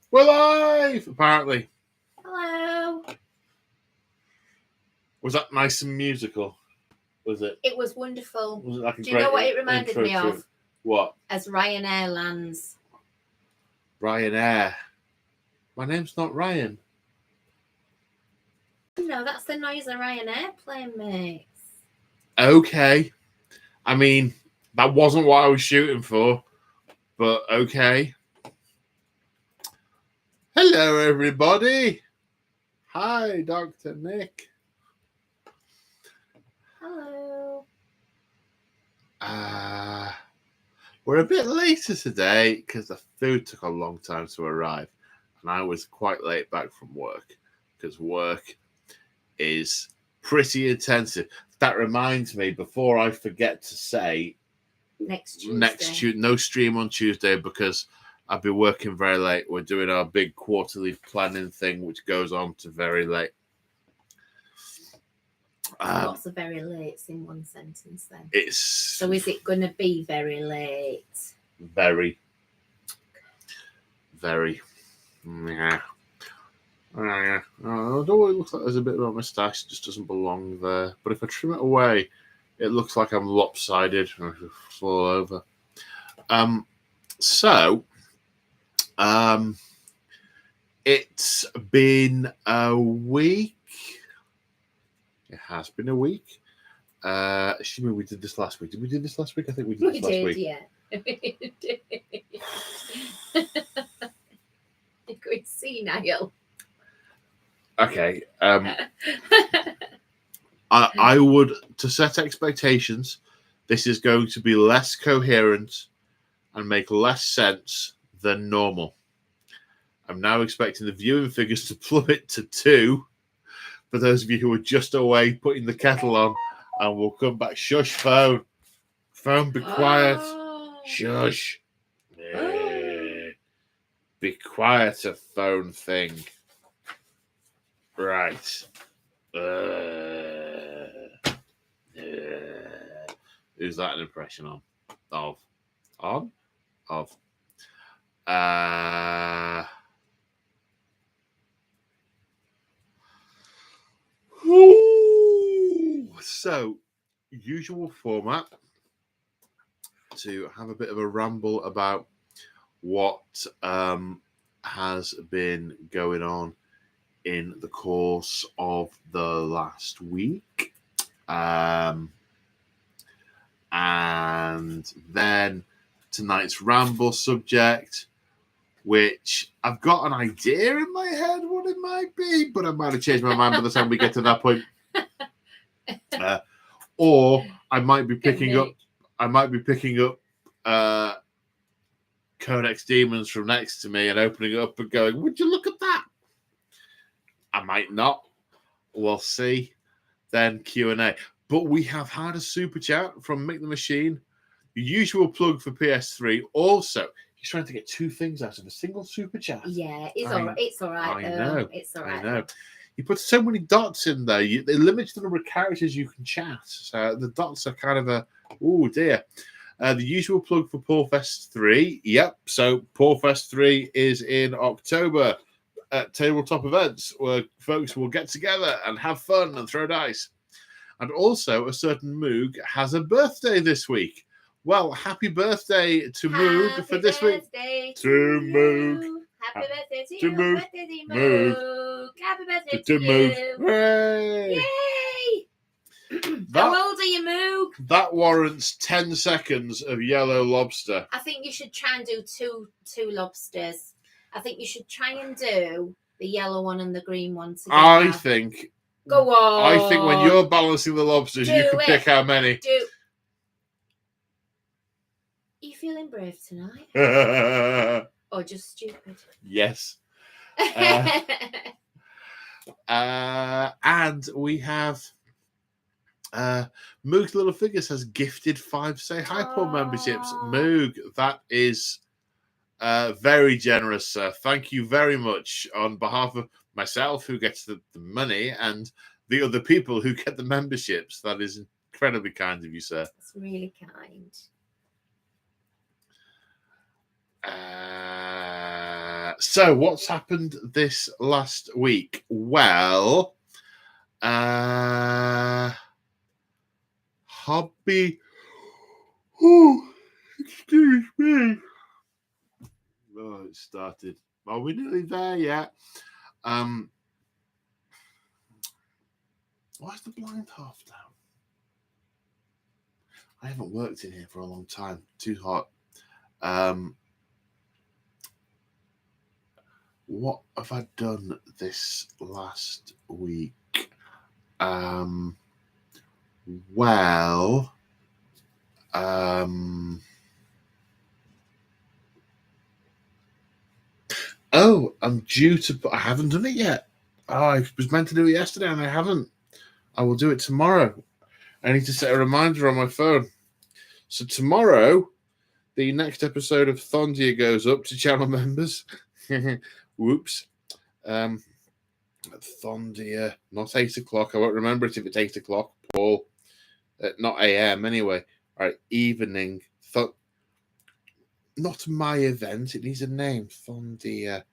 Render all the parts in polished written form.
We're live, apparently. Hello. Was that nice and musical? Was it? It was wonderful. Was it like a Do you know what it reminded me of? What? As Ryanair lands. Ryanair. My name's not Ryan. No, that's the noise a Ryanair plane makes. Okay. I mean, that wasn't what I was shooting for, but okay. Hello, everybody. Hi, Dr. Nick. Hello. We're a bit later today because the food took a long time to arrive, and I was quite late back from work because work is pretty intensive. That reminds me, before I forget to say, Next Tuesday. No stream on Tuesday because I'll be working very late. We're doing our big quarterly planning thing, which goes on to very late. Lots of very lates in one sentence then. So is it going to be very late? Very. Yeah. Although it looks like there's a bit of a moustache, it just doesn't belong there. But if I trim it away, it looks like I'm lopsided and I fall over. It's been a week. It has been a week. Assuming we did this last week. Did we do this last week? I think we did this last week. Yeah. We did. Good senile. Okay. I would, to set expectations, this is going to be less coherent and make less sense than normal. I'm now expecting the viewing figures to plummet to 2. For those of you who are just away putting the kettle on, and we'll come back. Shush, phone. Phone, be quiet. Shush. Be quiet, a phone thing. Right. Who's that an impression on? Of. So, usual format to have a bit of a ramble about what has been going on in the course of the last week. And then tonight's ramble subject, which I've got an idea in my head what it might be, but I might have changed my mind by the time we get to that point. Or I might be picking up Codex Demons from next to me and opening it up and going, would you look at that? I might not. We'll see. Then Q&A. But we have had a super chat from Mick the Machine. The usual plug for PS3. Also, he's trying to get 2 things out of a single super chat. Yeah, it's all right. I know. It's all right. I know. You put so many dots in there. They limit the number of characters you can chat. So the dots are kind of oh dear. The usual plug for Porfest 3. Yep. So Porfest 3 is in October at tabletop events where folks will get together and have fun and throw dice. And also, a certain Moog has a birthday this week. Well, happy birthday to Moog for this week. To Moog. Happy birthday to you. Moog. Moog. Happy birthday to Moog. you. Hooray! Yay! How old are you, Moog? That warrants 10 seconds of yellow lobster. I think you should try and do two lobsters. I think you should try and do the yellow one and the green one together. I think. Go on. I think when you're balancing the lobsters, you can pick how many. Are you feeling brave tonight? Or just stupid? Yes. And we have Moog's Little Figures has gifted 5 Say Hi Paul memberships. Moog, that is very generous, sir. Thank you very much on behalf of myself, who gets the money, and the other people who get the memberships. That is incredibly kind of you, sir. It's really kind. So what's happened this last week? Well, hobby. Oh, excuse me. Oh, it started. Are we nearly there yet? Why is the blind half down? I haven't worked in here for a long time. Too hot. What have I done this last week? Well, oh, I'm due to. I haven't done it yet. Oh, I was meant to do it yesterday and I haven't. I will do it tomorrow. I need to set a reminder on my phone. So tomorrow, the next episode of Thondia goes up to channel members. Whoops. Thondia, not 8 o'clock. I won't remember it if it's 8 o'clock, Paul. Not AM anyway. All right, evening. Not my event. It needs a name. Thondia.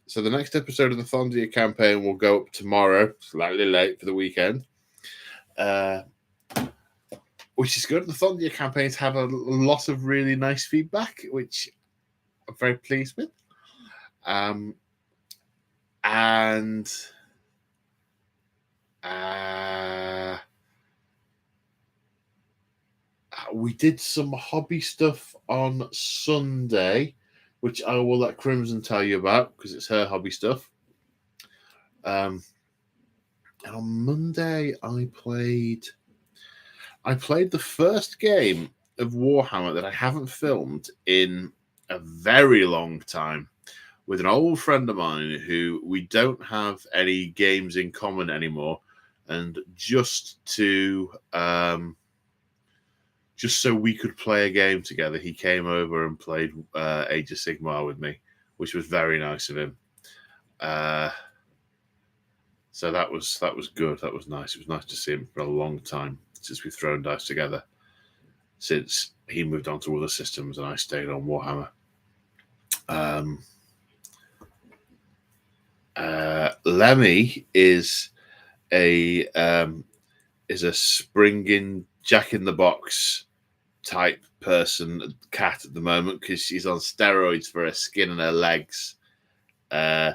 So the next episode of the Thondia campaign will go up tomorrow, slightly late for the weekend. Which is good. The Thondia campaigns have a lot of really nice feedback, which I'm very pleased with. And we did some hobby stuff on Sunday, which I will let Crimson tell you about because it's her hobby stuff. And on Monday, I played the first game of Warhammer that I haven't filmed in a very long time with an old friend of mine who we don't have any games in common anymore. And just so we could play a game together, he came over and played Age of Sigmar with me, which was very nice of him. So that was good. That was nice. It was nice to see him for a long time since we've thrown dice together. Since he moved on to other systems and I stayed on Warhammer. Lemmy is a springing Jack in the Box type person, cat at the moment, because she's on steroids for her skin and her legs. So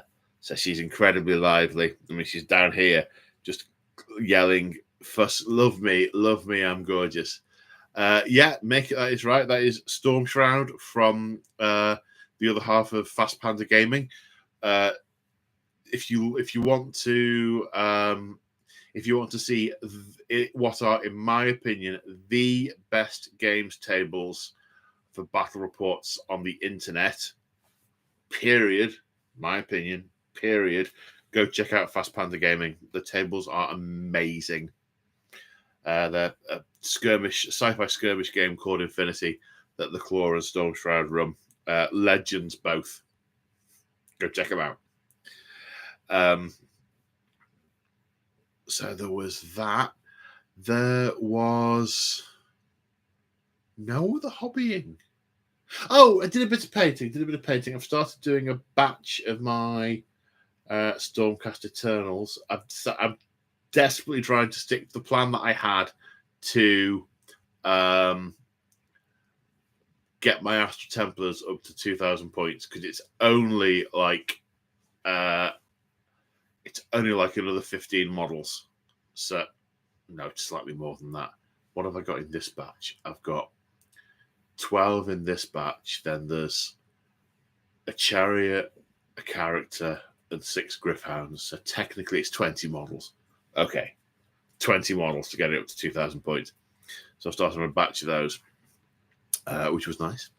she's incredibly lively. I mean, she's down here just yelling, "Fuss, love me, I'm gorgeous." Yeah, make it. That is right. That is Storm Shroud from the other half of Fast Panda Gaming. If you want to see what are, in my opinion, the best games tables for battle reports on the internet, period, my opinion, period, go check out Fast Panda Gaming. The tables are amazing. They're a sci-fi skirmish game called Infinity that the Claw and Storm Shroud run. Legends both. Go check them out. So there was that. There was no other hobbying. Oh, I did a bit of painting. I've started doing a batch of my Stormcast Eternals. I'm desperately trying to stick to the plan that I had to get my Astra Templars up to 2,000 points, because it's only like another 15 models. So no, it's slightly more than that. What have I got in this batch? I've got 12 in this batch. Then there's a chariot, a character, and 6 Griffhounds. So technically it's 20 models. Okay, 20 models to get it up to 2,000 points. So I started on a batch of those, which was nice.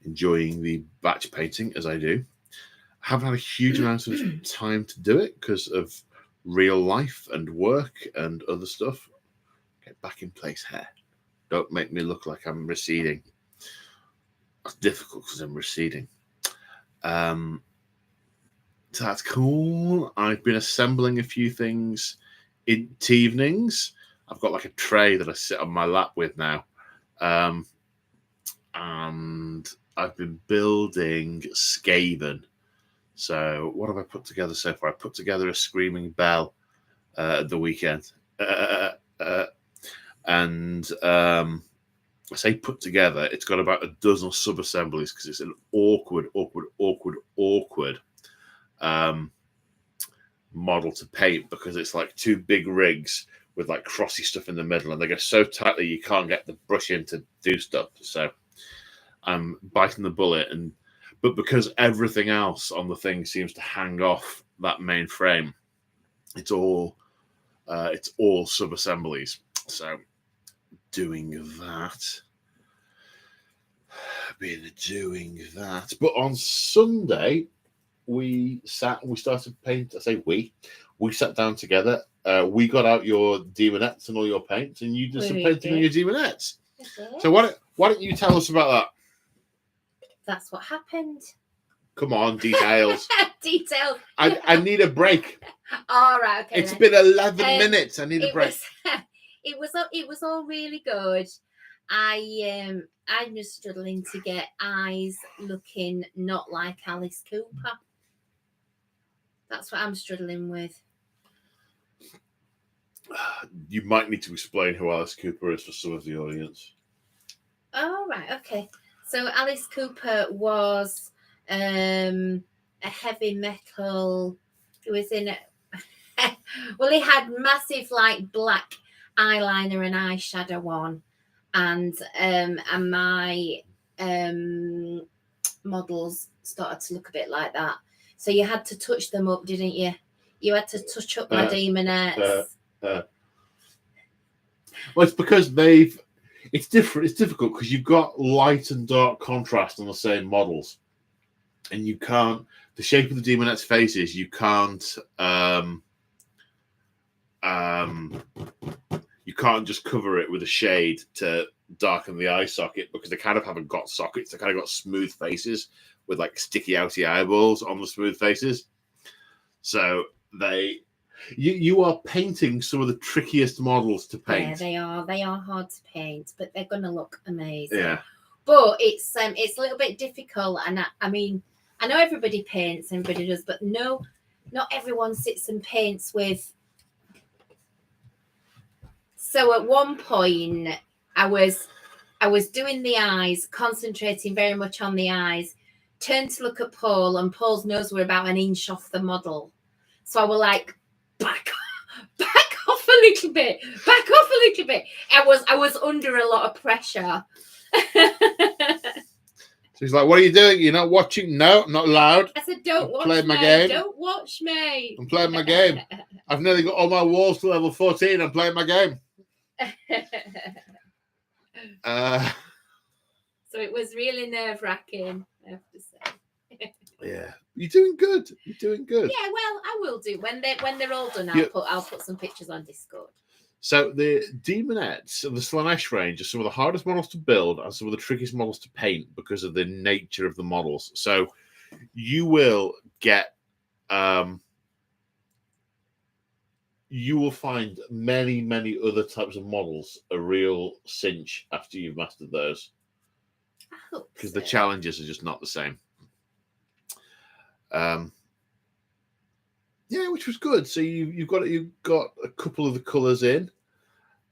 Enjoying the batch painting as I do. I haven't had a huge amount of time to do it because of real life and work and other stuff. Get back in place, hair. Don't make me look like I'm receding. That's difficult because I'm receding. So that's cool. I've been assembling a few things in evenings. I've got like a tray that I sit on my lap with now. And I've been building Skaven. So what have I put together so far? I put together a Screaming Bell at the weekend. And I say put together, it's got about a dozen sub-assemblies because it's an awkward model to paint because it's like two big rigs with like crossy stuff in the middle, and they go so tightly you can't get the brush in to do stuff. So I'm biting the bullet, but because everything else on the thing seems to hang off that main frame, it's all sub-assemblies. So doing that. But on Sunday we started paint. I say we sat down together. We got out your demonettes and all your paints, and you did some painting on your demonettes. So why don't you tell us about that? That's what happened. Come on, details. Details. I need a break. All right, okay. It's been 11 minutes. I need a break. It was all really good. I'm just struggling to get eyes looking not like Alice Cooper. That's what I'm struggling with. You might need to explain who Alice Cooper is for some of the audience. Oh, right, okay. So Alice Cooper was a heavy metal. He was in well, he had massive like black eyeliner and eyeshadow on, and my models started to look a bit like that. So you had to touch them up, didn't you? You had to touch up my demonettes. Well, it's because it's different. It's difficult because you've got light and dark contrast on the same models, and you can't. The shape of the demonettes' faces, you can't. You can't just cover it with a shade to darken the eye socket because they kind of haven't got sockets. They kind of got smooth faces with like sticky outy eyeballs on the smooth faces. So you are painting some of the trickiest models to paint. Yeah, they are hard to paint, but they're going to look amazing. Yeah. But it's a little bit difficult, and I mean, I know everybody paints, everybody does, but no, not everyone sits and paints with. So at one point, I was doing the eyes, concentrating very much on the eyes. Turned to look at Paul, and Paul's nose were about an inch off the model. So I was like, back off a little bit. I was under a lot of pressure. So he's like, "What are you doing? You're not watching? No, not allowed." I said, "Don't watch me. Don't watch me. I'm playing my game. I've nearly got all my walls to level 14. I'm playing my game." So it was really nerve-wracking, I have to say. Yeah, you're doing good. Yeah, well, I will do when they're all done. I'll put some pictures on Discord. So the demonettes of the Slanesh range are some of the hardest models to build and some of the trickiest models to paint because of the nature of the models. So you will get you will find many other types of models a real cinch after you've mastered those. Because the challenges are just not the same. Yeah, which was good. So you've got a couple of the colours in.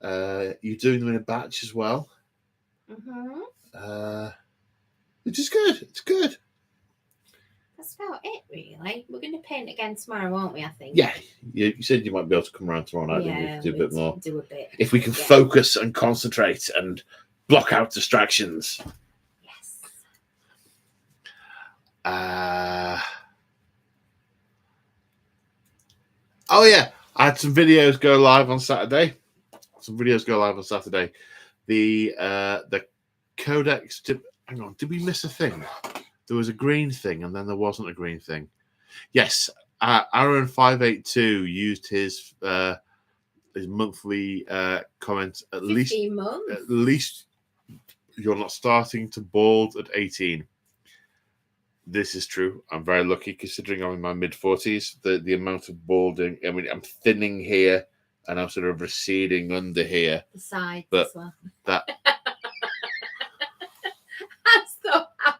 You're doing them in a batch as well. Mm-hmm. Which is good. It's good. That's about it, really. We're going to paint again tomorrow, won't we? I think. Yeah, you said you might be able to come around tomorrow night. Yeah, do a bit more. Do a bit. If we can focus and concentrate and block out distractions. Yes. Oh yeah, I had some videos go live on Saturday. The Codex. Hang on, did we miss a thing? There was a green thing, and then there wasn't a green thing. Yes, Aaron582 used his monthly comment. At least you're not starting to bald at 18. This is true. I'm very lucky considering I'm in my mid-40s. The amount of balding. I mean, I'm thinning here, and I'm sort of receding under here. The sides but as well. That. I'm so happy.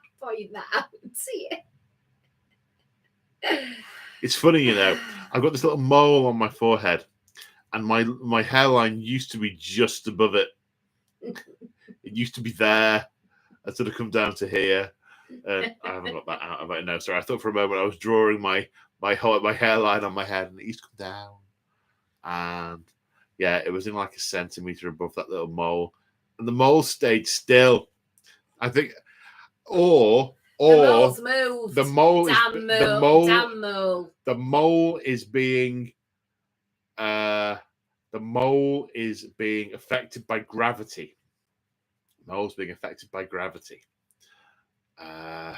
It's funny, you know. I've got this little mole on my forehead, and my hairline used to be just above it. It used to be there. I sort of come down to here. I haven't got that out of it now. Sorry, I thought for a moment I was drawing my hairline on my head, and it used to come down. And yeah, it was in like a centimeter above that little mole, and the mole stayed still. I think, or the mole's moved. The mole Damn is mole. the mole. Damn mole. The mole is being affected by gravity. The mole's being affected by gravity. So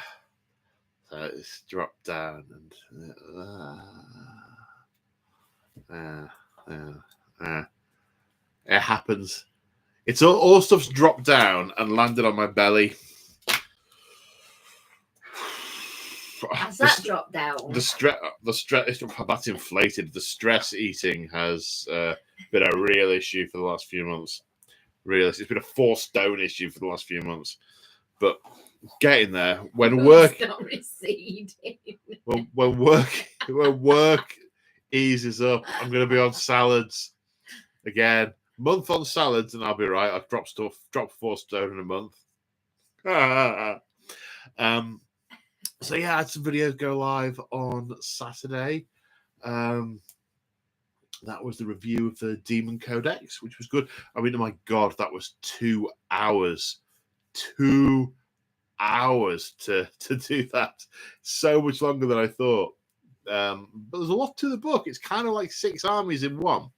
it's dropped down and it happens. It's all stuff's dropped down and landed on my belly. Has that dropped down? The stress that's inflated. The stress eating has been a real issue for the last few months. It's been a 4-stone issue for the last few months, but getting there when work not receding. when work eases up, I'm going to be on salads again. Month on salads, and I'll be right. I've dropped 4 stone in a month. So yeah, I had some videos go live on Saturday. That was the review of the Demon Codex, which was good. I mean, oh my God, that was 2 hours. 2 hours to do that. So much longer than I thought. But there's a lot to the book. It's kind of like 6 armies in one.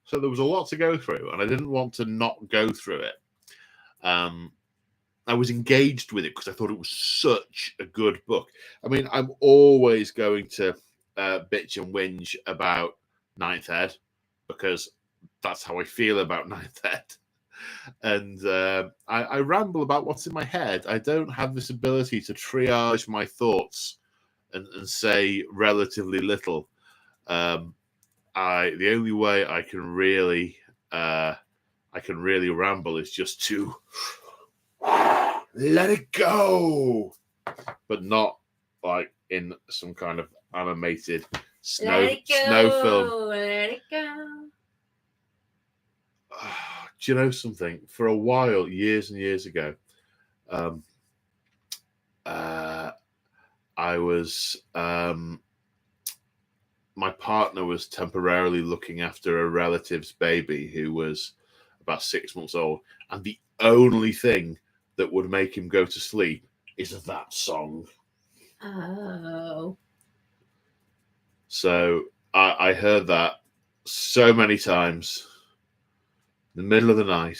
So there was a lot to go through, and I didn't want to not go through it. I was engaged with it because I thought it was such a good book. I mean, I'm always going to bitch and whinge about Ninth Ed because that's how I feel about Ninth Ed. And I ramble about what's in my head. I don't have this ability to triage my thoughts and say relatively little. The only way I can really ramble is just to let it go, but not like in some kind of animated snow film. Let it go. Do you know something? For a while, years and years ago, I was my partner was temporarily looking after a relative's baby who was about 6 months old, and the only thing that would make him go to sleep is that song. Oh. So I heard that so many times in the middle of the night.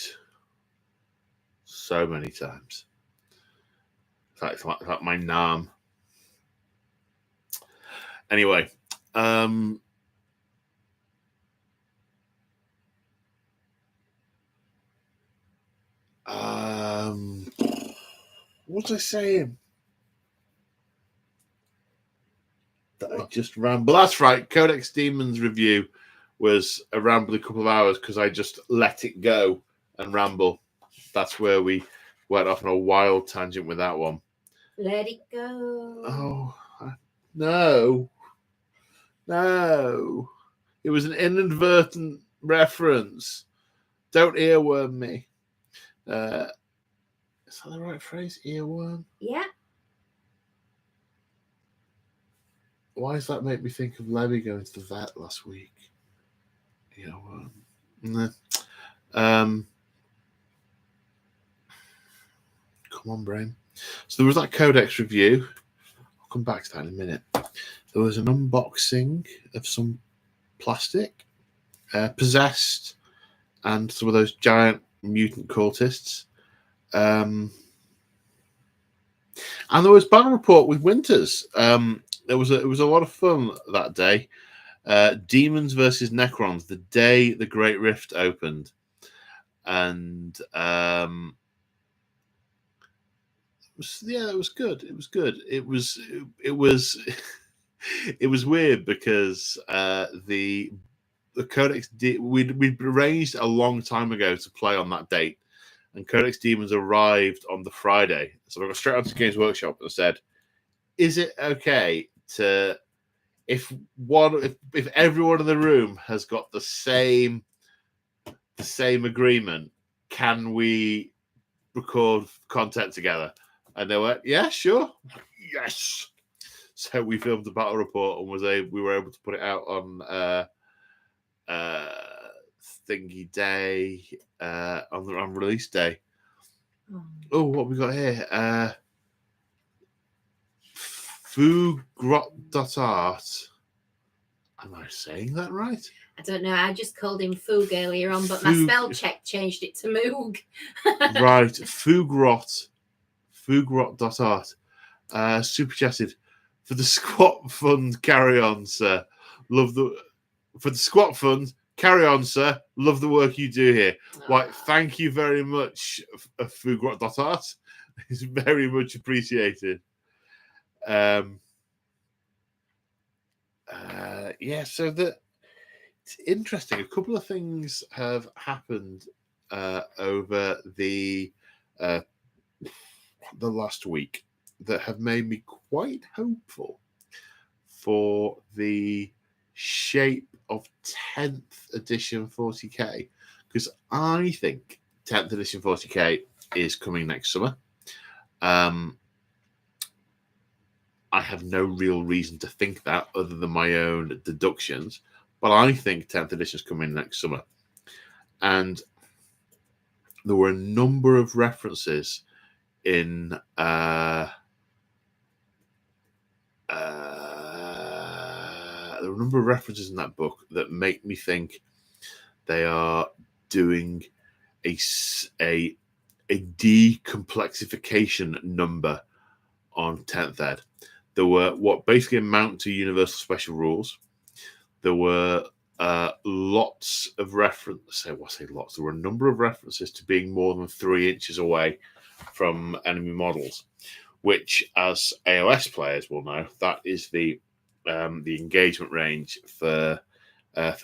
So many times. It's like my Nam. Anyway, what was I saying? That I just rambled. That's right. Codex Demons review was a rambling couple of hours because I just let it go and ramble. That's where we went off on a wild tangent with that one. Let it go. Oh, no. It was an inadvertent reference. Don't earworm me. Is that the right phrase? Earworm? Yeah. Why does that make me think of Lemmy going to the vet last week? Earworm. Come on, brain. So there was that Codex review. I'll come back to that in a minute. There was an unboxing of some plastic, possessed, and some of those giant mutant cultists. And there was Battle Report with Winters. It was a lot of fun that day. Demons versus Necrons, the day the Great Rift opened. And it was good. It was good. It was it was weird because the Codex we'd arranged a long time ago to play on that date, and Codex Demons arrived on the Friday. So I got straight onto Games Workshop and said, "Is it okay to if everyone in the room has got the same agreement, can we record content together? And they went, yeah, sure, yes. So we filmed the battle report and we were able to put it out on thingy day, on release day. Oh, what we got here? Fugrot.art. Am I saying that right? I don't know. I just called him Foog earlier on, but my spell check changed it to Moog. Right. Fugrot.art. Super chatted. For the squat fund, carry on, sir. For the squat fund, carry on, sir. Love the work you do here. Why, thank you very much, Fugrot.art. It's very much appreciated. Yeah, so it's interesting. A couple of things have happened over the last week that have made me quite hopeful for the shape of 10th edition 40k, because I think 10th edition 40k is coming next summer. I have no real reason to think that other than my own deductions, but I think 10th edition is coming next summer. And there were a number of references in there were a number of references in that book that make me think they are doing a decomplexification number on 10th ed. There were what basically amount to universal special rules. There were lots of references. There were a number of references to being more than 3 inches away from enemy models, which, as AOS players will know, that is the engagement range for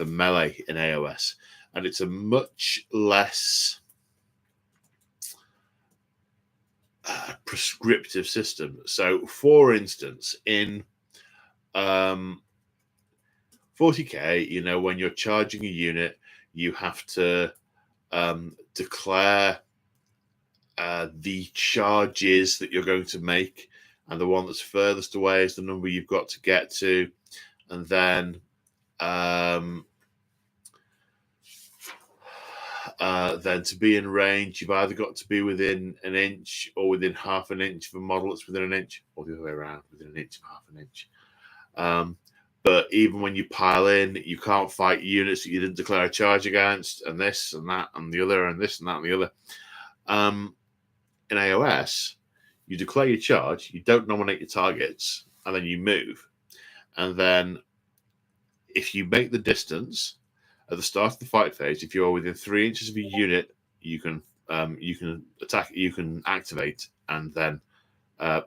melee in AOS, and it's a much less prescriptive system. So, for instance, in 40k, when you're charging a unit, you have to declare the charges that you're going to make, and the one that's furthest away is the number you've got to get to, and then to be in range, you've either got to be within an inch or within half an inch of a model that's within an inch, or the other way around, within an inch of half an inch. But even when you pile in, you can't fight units that you didn't declare a charge against, and this and that and the other, and this and that and the other. In AOS, you declare your charge, you don't nominate your targets, and then you move. And then if you make the distance at the start of the fight phase, if you're within 3 inches of a unit, you can attack, you can activate, and then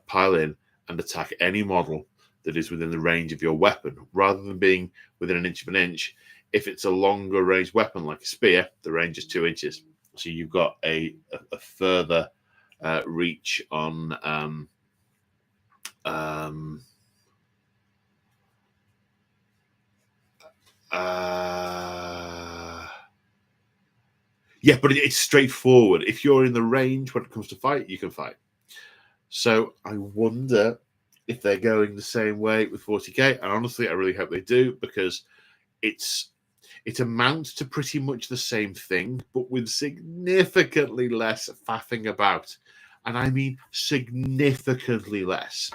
pile in and attack any model that is within the range of your weapon, rather than being within an inch of an inch. If it's a longer range weapon like a spear, the range is 2 inches. So you've got a further reach on yeah, but it's straightforward. If you're in the range when it comes to fight, you can fight. So I wonder if they're going the same way with 40k, and honestly, I really hope they do, because it amounts to pretty much the same thing, but with significantly less faffing about. And I mean significantly less.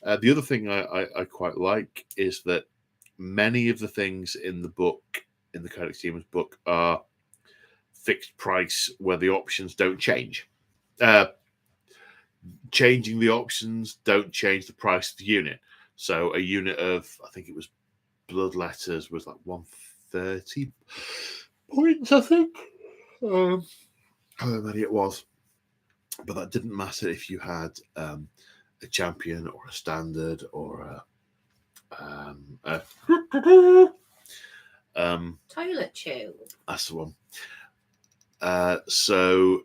The other thing I quite like is that many of the things in the book, in the Codex Demons book, are fixed price where the options don't change. Changing the options don't change the price of the unit. So a unit of, I think it was Bloodletters, was like 130 points, I think. However many it was. But that didn't matter if you had a champion or a standard or a toilet tube. That's the one. So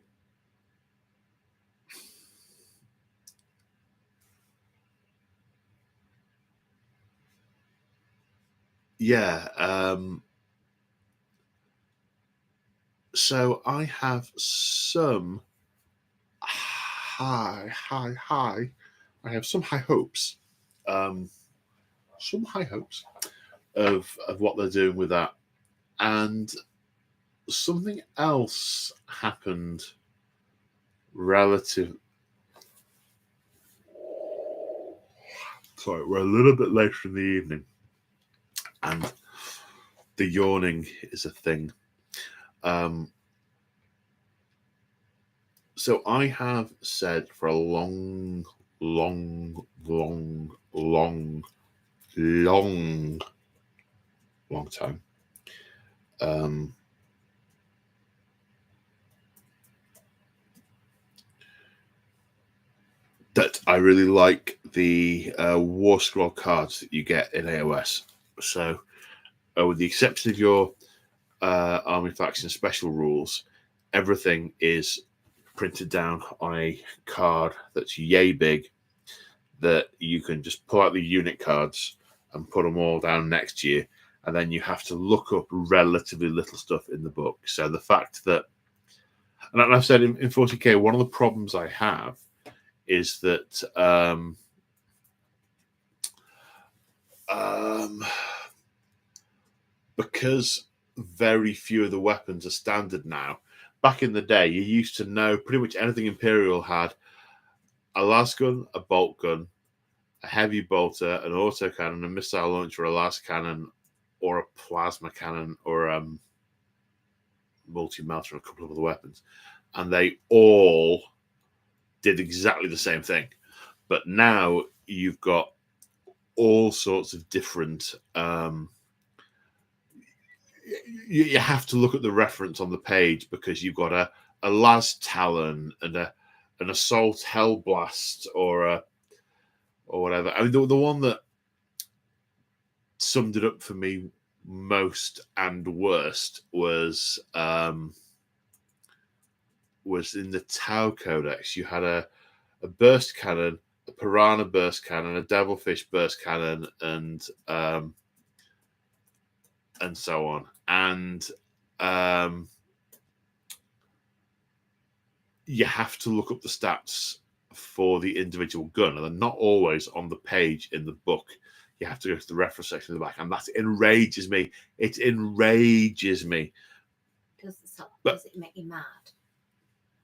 yeah. So I have some high. I have some high hopes. Some high hopes of what they're doing with that. And something else happened relative. Sorry, we're a little bit later in the evening, and the yawning is a thing. So I have said for a long time, that I really like the War Scroll cards that you get in AOS. So, with the exception of your Army Faction Special rules, everything is printed down on a card that's yay big, that you can just pull out the unit cards and put them all down next to you, and then you have to look up relatively little stuff in the book. So the fact that, and I've said in 40k, one of the problems I have is that because very few of the weapons are standard now. Back in the day, you used to know pretty much anything Imperial had: a las gun, a bolt gun, a heavy bolter, an autocannon, a missile launcher, a las cannon, or a plasma cannon, or multi-melter, and a couple of other weapons. And they all did exactly the same thing. But now you've got all sorts of different... you have to look at the reference on the page, because you've got a las talon and an assault hellblast or whatever. I mean, the one that summed it up for me most and worst was in the Tau Codex. You had a burst cannon, a piranha burst cannon, a devilfish burst cannon, and so on. And you have to look up the stats for the individual gun, and they're not always on the page in the book. You have to go to the reference section in the back, and that enrages me. It enrages me. Does it make you mad?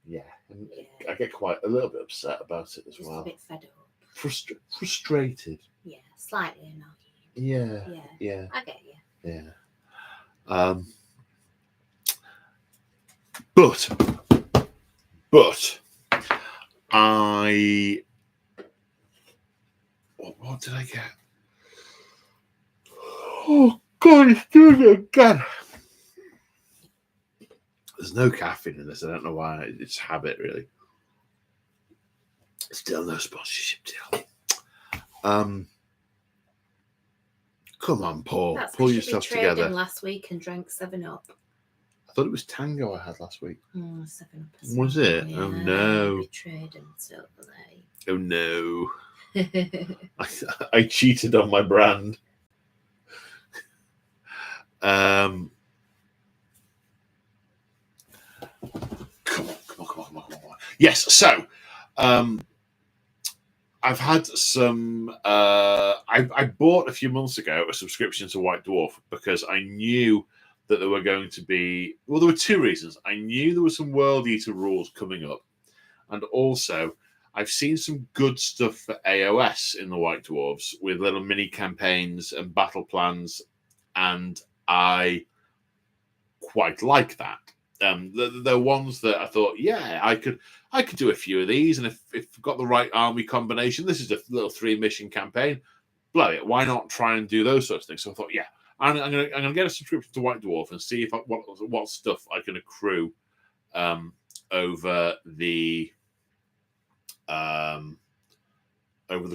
Yeah, and I get quite a little bit upset about it as Just well. A bit fed up. Frustrated. Yeah, slightly annoying. Yeah. I get you. Yeah. But I... What did I get? Oh, God, it's doing it again. There's no caffeine in this. I don't know why. It's habit, really. Still no sponsorship deal. Come on, Paul. That's Pull yourself together. Last week and drank 7-Up. I thought it was Tango I had last week. 7-Up. Was it? Yeah, oh, no. Betrayed him totally. Oh, no. I cheated on my brand. Come on. Yes, so I've had some... I bought a few months ago a subscription to White Dwarf because I knew that there were going to be... Well, there were two reasons. I knew there were some World Eater rules coming up, and also I've seen some good stuff for AOS in the White Dwarves with little mini campaigns and battle plans, and I quite like that. They're ones that I thought, yeah, I could do a few of these, and if I've got the right army combination, this is a little 3-mission campaign. Blow it! Why not try and do those sorts of things? So I thought, yeah, I'm gonna get a subscription to White Dwarf and see if what stuff I can accrue over the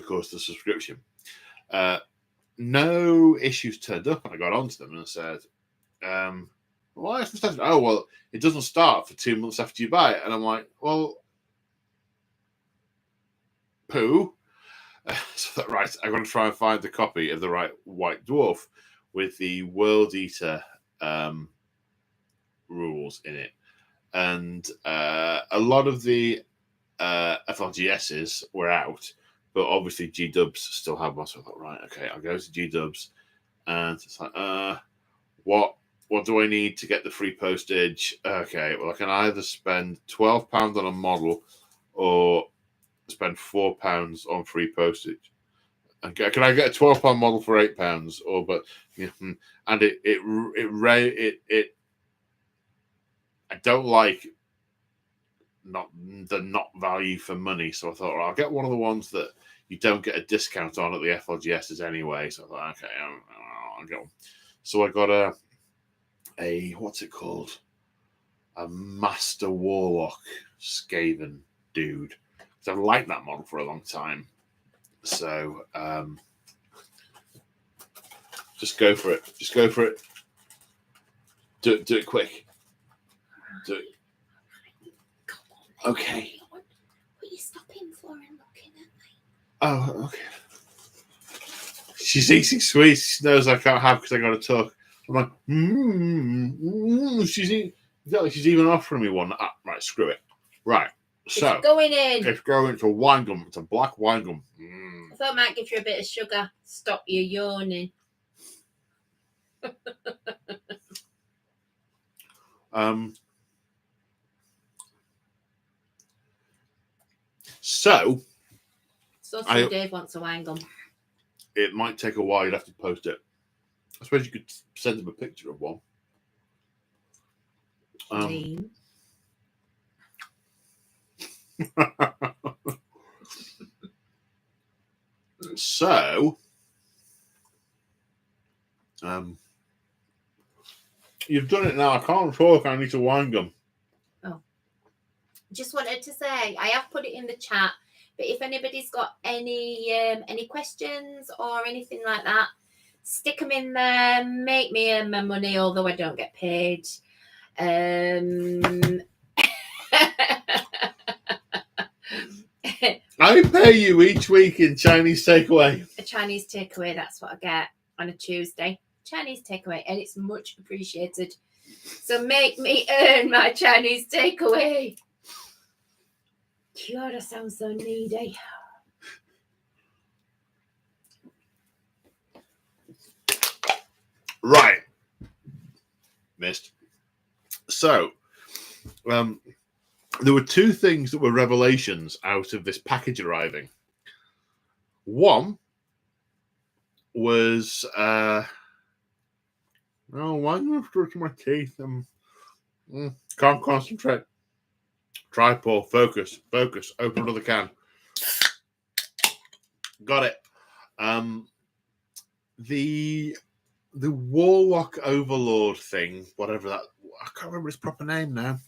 course of the subscription. No issues turned up, and I got onto them and I said, "Why isn't it?" Oh, well, it doesn't start for 2 months after you buy it, and I'm like, well, poo. So that, right, I'm going to try and find the copy of the right White Dwarf, with the World Eater rules in it. And a lot of the FLGSs were out, but obviously G-Dubs still have one. So I thought, right, okay, I'll go to G-Dubs. And it's like, what do I need to get the free postage? Okay, well, I can either spend £12 on a model or spend £4 on free postage. Okay, can I get a £12 model for £8? Or and it I don't like not value for money. So I thought, well, I'll get one of the ones that you don't get a discount on at the FLGSs anyway. So I thought, okay, I'll get one. So I got a what's it called? A Master Warlock Skaven dude. So I've liked that model for a long time. So just go for it. Just go for it. Do it quick. Do it. Okay. What are you stopping for and looking at me? Oh, okay. She's eating sweets. She knows I can't have because I got to talk. I'm like, she's even offering me one. Right, screw it. Right. So it's going in. It's going to wine gum. It's a black wine gum. I thought I might give you a bit of sugar. Stop you yawning. So Dave wants a wine gum. It might take a while. You'd have to post it. I suppose you could send him a picture of one. So, you've done it now. I can't talk. I need to wine gum. Oh, just wanted to say I have put it in the chat. But if anybody's got any questions or anything like that, stick them in there. Make me earn my money, although I don't get paid. I pay you each week in Chinese takeaway. A Chinese takeaway, that's what I get on a Tuesday. Chinese takeaway, and it's much appreciated. So make me earn my Chinese takeaway. Kiara sounds so needy. Right. Missed. So, there were two things that were revelations out of this package arriving. One was, why am I stroking my teeth? Can't concentrate. Try, Paul. Focus. Open another can. Got it. The Warlock Overlord thing, whatever that. I can't remember his proper name now.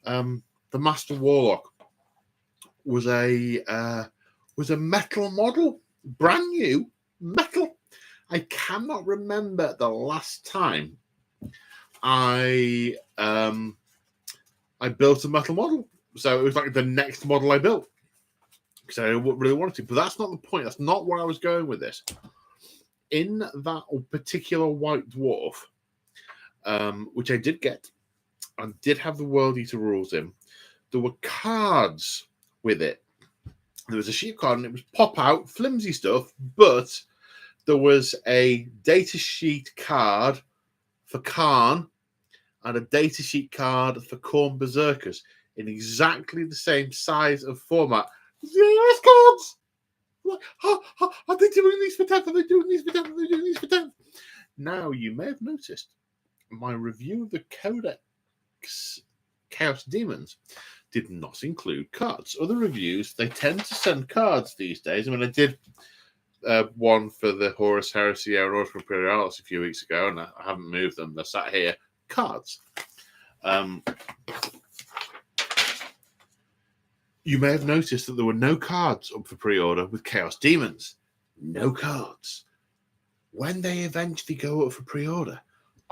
The Master Warlock was a metal model, brand new metal. I cannot remember the last time I built a metal model. So it was like the next model I built. Because I really wanted to. But that's not the point. That's not where I was going with this. In that particular white dwarf, which I did get, and did have the World Eater rules in, there were cards with it. There was a sheep card, and it was pop out, flimsy stuff, but there was a data sheet card for Kharn and a data sheet card for Khorne Berserkers in exactly the same size of format. Yes, cards! Are they doing these for 10th? Are they doing these for 10th? Are they doing these for 10th? Now, you may have noticed my review of the Codex Chaos Demons did not include cards. Other reviews, they tend to send cards these days. I mean, I did one for the Horus Heresy and Horus Imperialis a few weeks ago, and I haven't moved them. They're sat here. Cards. You may have noticed that there were no cards up for pre-order with Chaos Demons. No cards. When they eventually go up for pre-order,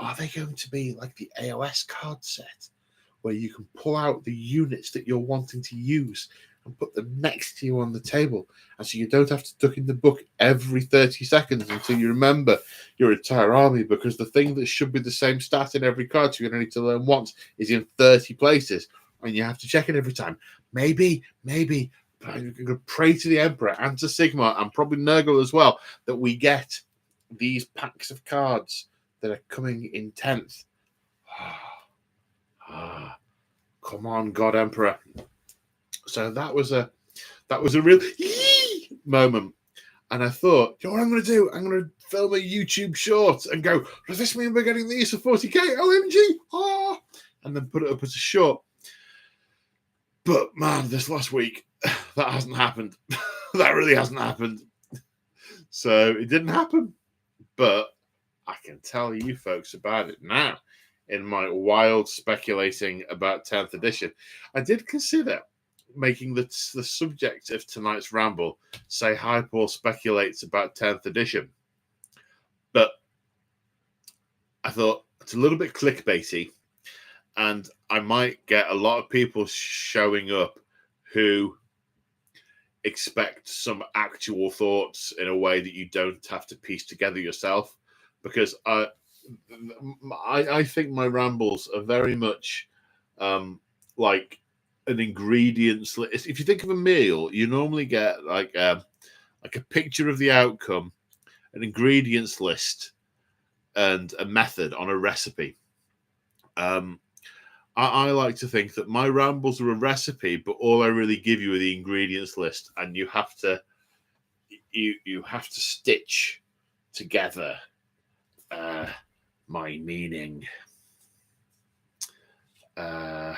are they going to be like the AOS card set, where you can pull out the units that you're wanting to use and put them next to you on the table. And so you don't have to duck in the book every 30 seconds until you remember your entire army, because the thing that should be the same stat in every card, so you only need to learn once, is in 30 places. And you have to check it every time. Maybe, I'm going to pray to the Emperor and to Sigmar and probably Nurgle as well that we get these packs of cards that are coming in 10th. Come on, God Emperor. So that was a real moment. And I thought, you know what I'm going to do? I'm going to film a YouTube short and go, does this mean we're getting these for 40k? OMG! Oh! And then put it up as a short. But man, this last week, that hasn't happened. That really hasn't happened. So it didn't happen. But I can tell you folks about it now in my wild speculating about 10th edition. I did consider making the subject of tonight's ramble say Hi Paul speculates about 10th edition. But I thought it's a little bit clickbaity, and I might get a lot of people showing up who expect some actual thoughts in a way that you don't have to piece together yourself, because I think my rambles are very much like an ingredients list. If you think of a meal, you normally get like a picture of the outcome, an ingredients list, and a method on a recipe. I like to think that my rambles are a recipe, but all I really give you are the ingredients list, and you have to stitch together my meaning. Yeah.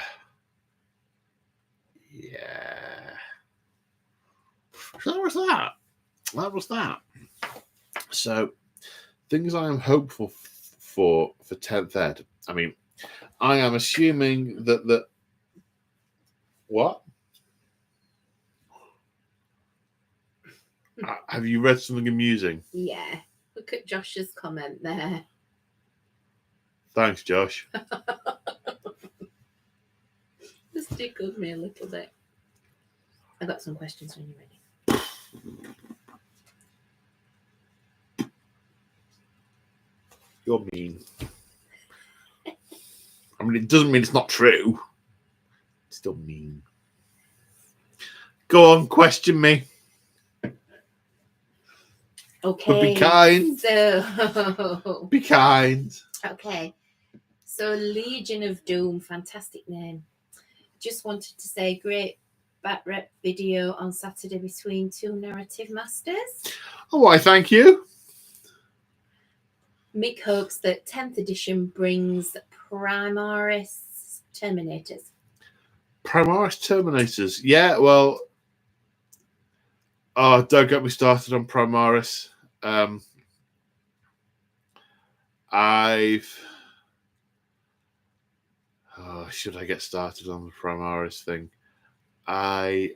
So that was that. So things I am hopeful for 10th ed. I mean, I am assuming that what? Have you read something amusing? Yeah. Look at Josh's comment there. Thanks, Josh. Just tickled me a little bit. I got some questions when you're ready. You're mean. I mean, it doesn't mean it's not true. It's still mean. Go on, question me. Okay. But be kind. So Be kind. Okay. So Legion of Doom, fantastic name. Just wanted to say great bat rep video on Saturday between two narrative masters. Oh, why, thank you. Mick hopes that 10th edition brings Primaris Terminators. Primaris Terminators. Yeah, well, don't get me started on Primaris. Should I get started on the Primaris thing? Caramba.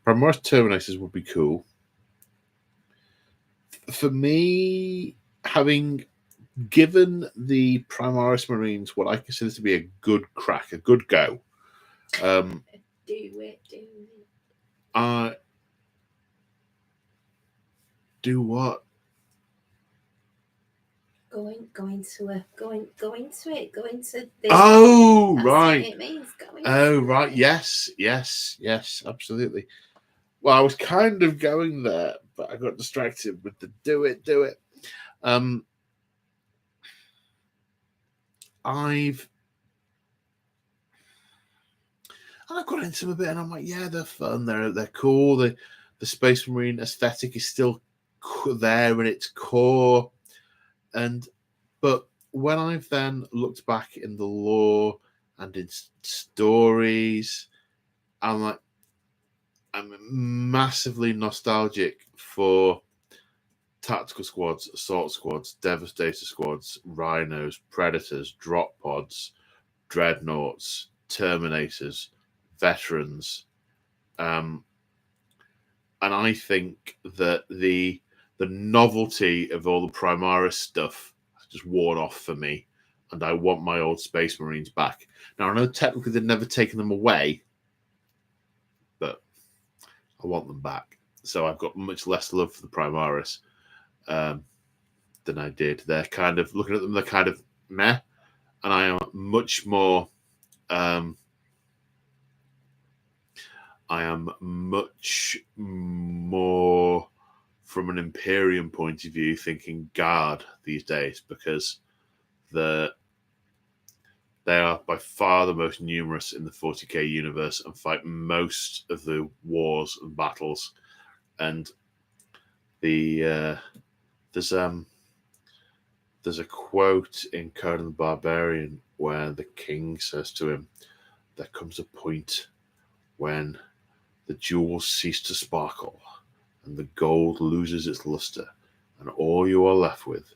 Primaris Terminators would be cool. For me, having given the Primaris Marines what I consider to be a good crack, a good go. Do it. Do what? Go into this. Oh, That's right. what it means. Right. Yes, absolutely. Well, I was kind of going there, but I got distracted with the do it. I've got into them a bit, and I'm like, yeah, they're fun. They're cool. The Space Marine aesthetic is still there in its core, but when I've then looked back in the lore and in stories, I'm massively nostalgic for tactical squads, assault squads, devastator squads, rhinos, predators, drop pods, dreadnoughts, terminators, veterans, and I think that the the novelty of all the Primaris stuff has just worn off for me, and I want my old Space Marines back. Now, I know technically they've never taken them away, but I want them back. So I've got much less love for the Primaris than I did. They're kind of, looking at them, they're kind of meh, and I am much more... I am much more from an Imperium point of view thinking Guard these days, because they are by far the most numerous in the 40k universe and fight most of the wars and battles. And there's a quote in Conan the Barbarian where the king says to him, "There comes a point when the jewels cease to sparkle and the gold loses its luster, and all you are left with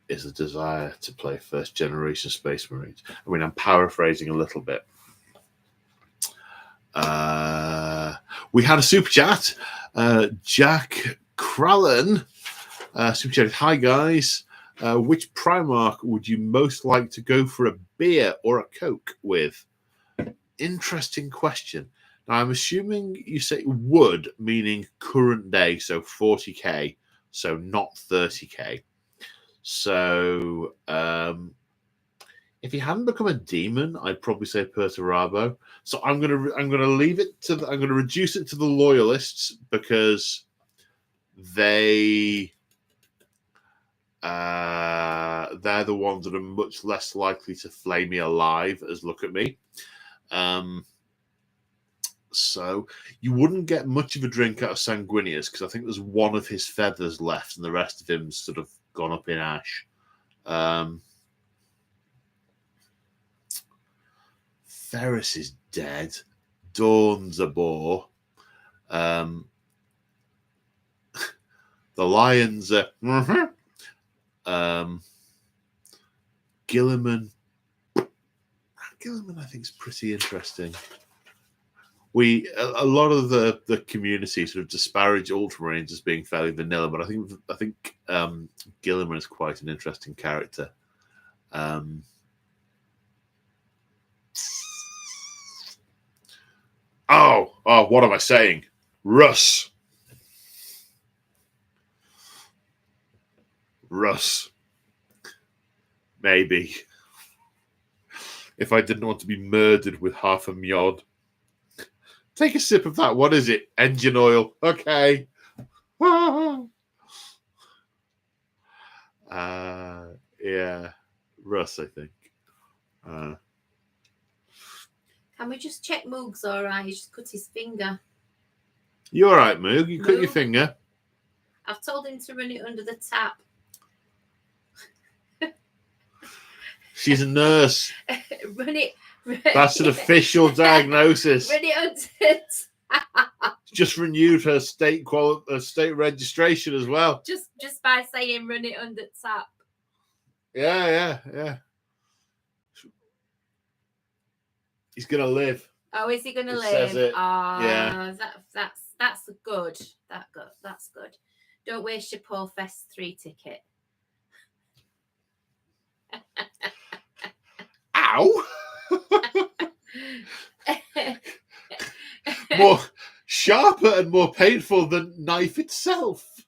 is the desire to play first generation Space Marines." I mean, I'm paraphrasing a little bit. We had a super chat. Jack Krallen super chat. "Hi guys, which Primarch would you most like to go for a beer or a Coke with?" Interesting question. Now, I'm assuming you say would, meaning current day, so 40k, so not 30k. So, if he hadn't become a demon, I'd probably say Perturabo. So I'm gonna leave it to I'm gonna reduce it to the loyalists, because they're the ones that are much less likely to flay me alive as look at me. So you wouldn't get much of a drink out of Sanguinius, because I think there's one of his feathers left and the rest of him's sort of gone up in ash. Ferris is dead. Dawn's a bore. The Lions are... Gilliman, I think, is pretty interesting. A lot of the community sort of disparage Ultramarines as being fairly vanilla, but I think Gilliman is quite an interesting character. What am I saying? Russ. Maybe. If I didn't want to be murdered with half a Mjod. Take a sip of that. What is it? Engine oil. Okay. Yeah. Russ, I think. Can we just check Moog's all right? He just cut his finger. You all right, Moog? You cut your finger? I've told him to run it under the tap. She's a nurse. Run it. That's an official diagnosis. Run it under the tap. Just renewed her state registration as well. Just by saying run it under tap. Yeah. He's gonna live. Oh, is he gonna live? Says it. Yeah. That's good. That's good. Don't waste your Paul Fest 3 ticket. Ow! More sharper and more painful than knife itself.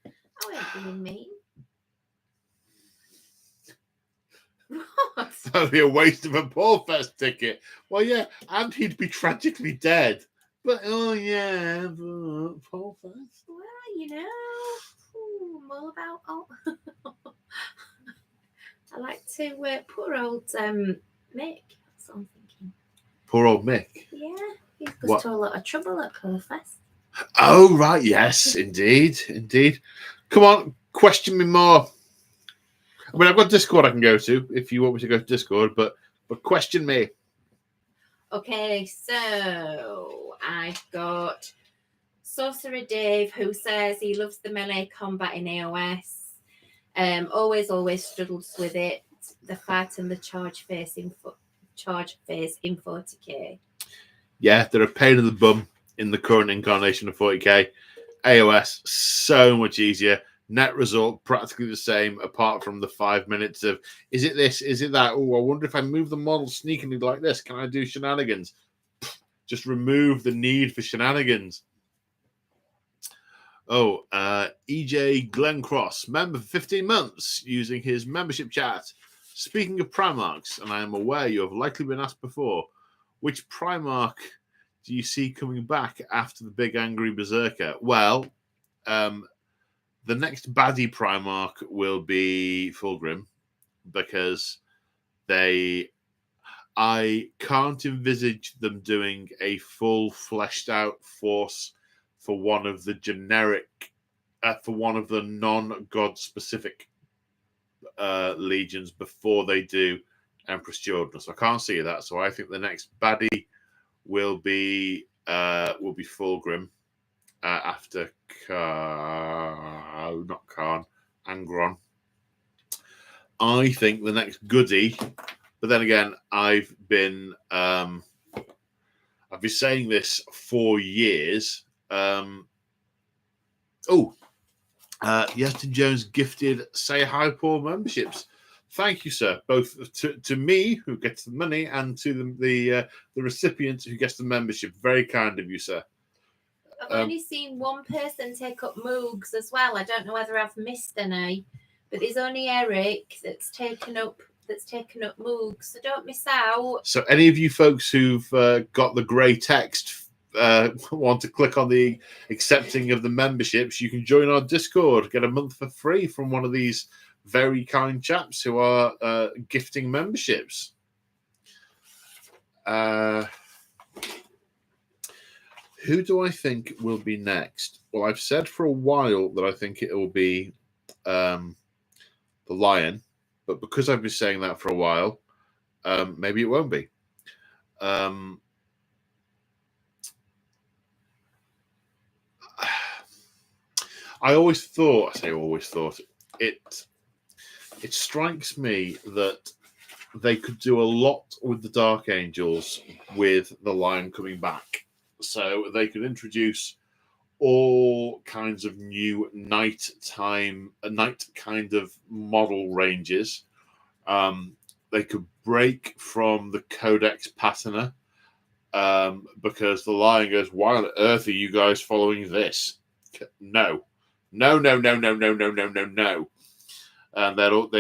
I ain't being mean. What? That'd be a waste of a Paul Fest ticket. Well, yeah, and he'd be tragically dead. But Paul Fest. Well, you know, I'm all about. I like to poor old Mick. That's what I'm thinking. Poor old Mick. Yeah, he goes to a lot of trouble at Paul Fest. Oh right, yes, indeed. Come on, question me more. I mean, I've got Discord I can go to if you want me to go to Discord, but question me. Okay, so I've got Sorcerer Dave, who says he loves the melee combat in AOS. Always struggles with it. The fight and the charge phase in 40k. Yeah, they're a pain in the bum in the current incarnation of 40k. AOS, so much easier. Net result, practically the same, apart from the 5 minutes of, is it this, is it that? Oh, I wonder if I move the model sneakily like this, can I do shenanigans? Just remove the need for shenanigans. Oh, EJ Glenn Cross, member for 15 months, using his membership chat. Speaking of Primarchs, and I am aware you have likely been asked before, which Primarch do you see coming back after the big angry Berserker? Well, the next baddie Primarch will be Fulgrim, because I can't envisage them doing a full fleshed out force for one of the generic, for one of the non-god specific legions before they do Empress Jordan. So I can't see that. So I think the next baddie will be Fulgrim after Angron. I think the next goodie, but then again, I've been saying this for years. Yeston Jones gifted Say Hi Paul memberships. Thank you, sir, both to me, who gets the money, and to the recipient who gets the membership. Very kind of you, sir. I've only seen one person take up Moogs as well. I don't know whether I've missed any, but there's only Eric that's taken up Moogs, so don't miss out. So any of you folks who've got the grey text want to click on the accepting of the memberships, you can join our Discord, get a month for free from one of these very kind chaps who are gifting memberships. Who do I think will be next? Well, I've said for a while that I think it will be the Lion, but because I've been saying that for a while, maybe it won't be. I always thought it strikes me that they could do a lot with the Dark Angels with the Lion coming back. So they could introduce all kinds of new night kind of model ranges. They could break from the Codex patina, because the Lion goes, why on earth are you guys following this? No. And they'd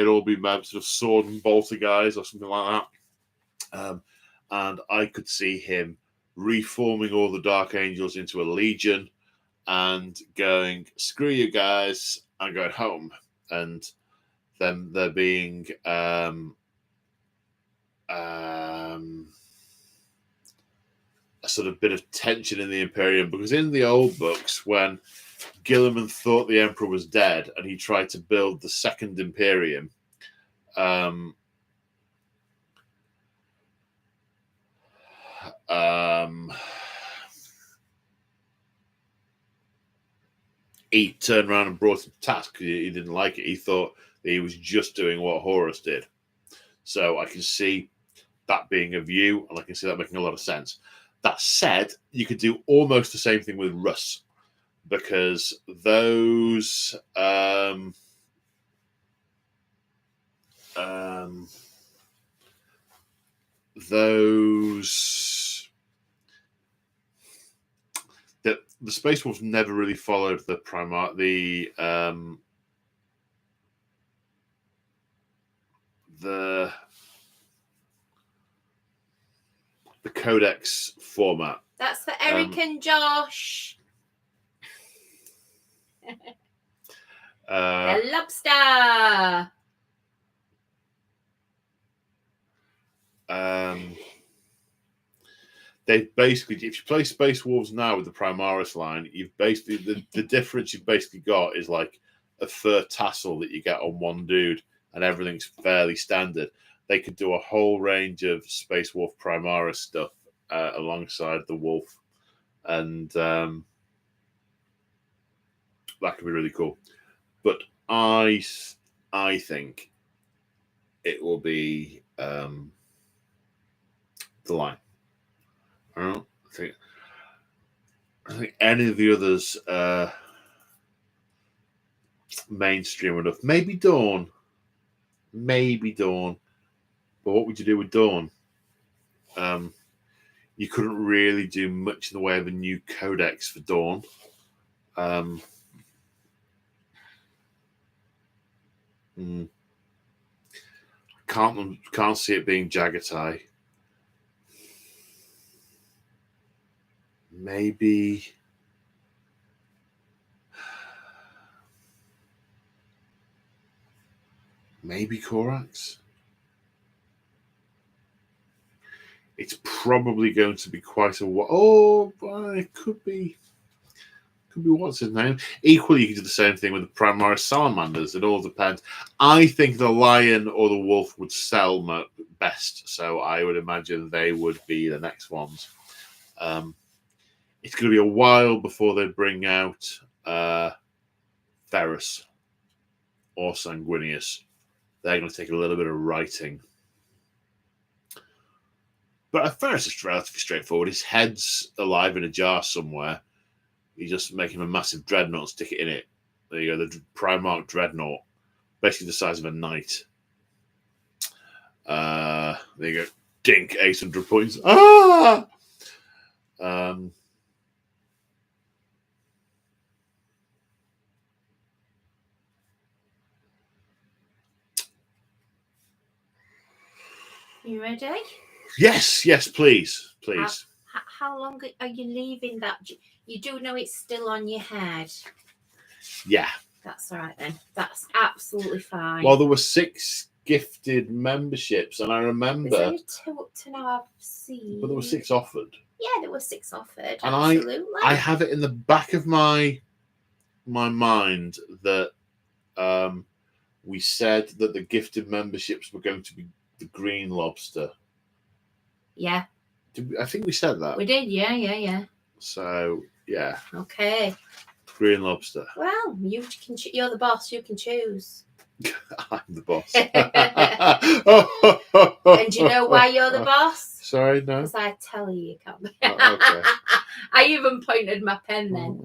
all be sort of sword and bolter guys or something like that. And I could see him reforming all the Dark Angels into a legion and going, screw you guys, I'm going home. And then there being a sort of bit of tension in the Imperium, because in the old books, when Gilliman thought the Emperor was dead and he tried to build the second Imperium, he turned around and brought him to task because he didn't like it. He thought that he was just doing what Horus did. So I can see that being a view, and I can see that making a lot of sense. That said, you could do almost the same thing with Russ, because those the Space Wolves never really followed the Codex format. That's for Eric and Josh. The lobster. They basically, if you play Space Wolves now with the Primaris line, you've basically the difference you've basically got is like a fur tassel that you get on one dude, and everything's fairly standard. They could do a whole range of Space Wolf Primaris stuff alongside the wolf, and that could be really cool. But I think it will be the Lion. I don't think any of the others mainstream enough. Maybe Dawn. But what would you do with Dawn? You couldn't really do much in the way of a new Codex for Dawn. Can't see it being Jagatai. Maybe Corax. It's probably going to be quite a while. Oh, but it could be what's his name. Equally, you can do the same thing with the Primaris salamanders. It all depends. I think the lion or the wolf would sell best, so I would imagine they would be the next ones. It's going to be a while before they bring out Ferrus or Sanguinius. They're going to take a little bit of writing. But Ferrus is relatively straightforward. His head's alive in a jar somewhere. You just make him a massive dreadnought and stick it in it. There you go, the Primarch dreadnought. Basically the size of a knight. There you go. Dink, 800 points. Ah! You ready? Yes, please. How long are you leaving that? You do know it's still on your head. Yeah. That's all right then. That's absolutely fine. Well, there were 6 gifted memberships, and I remember... There's only 2 up to now I've seen. But there were 6 offered. Yeah, there were 6 offered. And absolutely. I have it in the back of my mind that we said that the gifted memberships were going to be the Green Lobster. Yeah. I think we said that. We did, yeah. So, yeah. Okay. Green Lobster. Well, you're the boss. You can choose. I'm the boss. And do you know why you're the boss? Sorry, no. Because I tell you can't. Okay. I even pointed my pen then.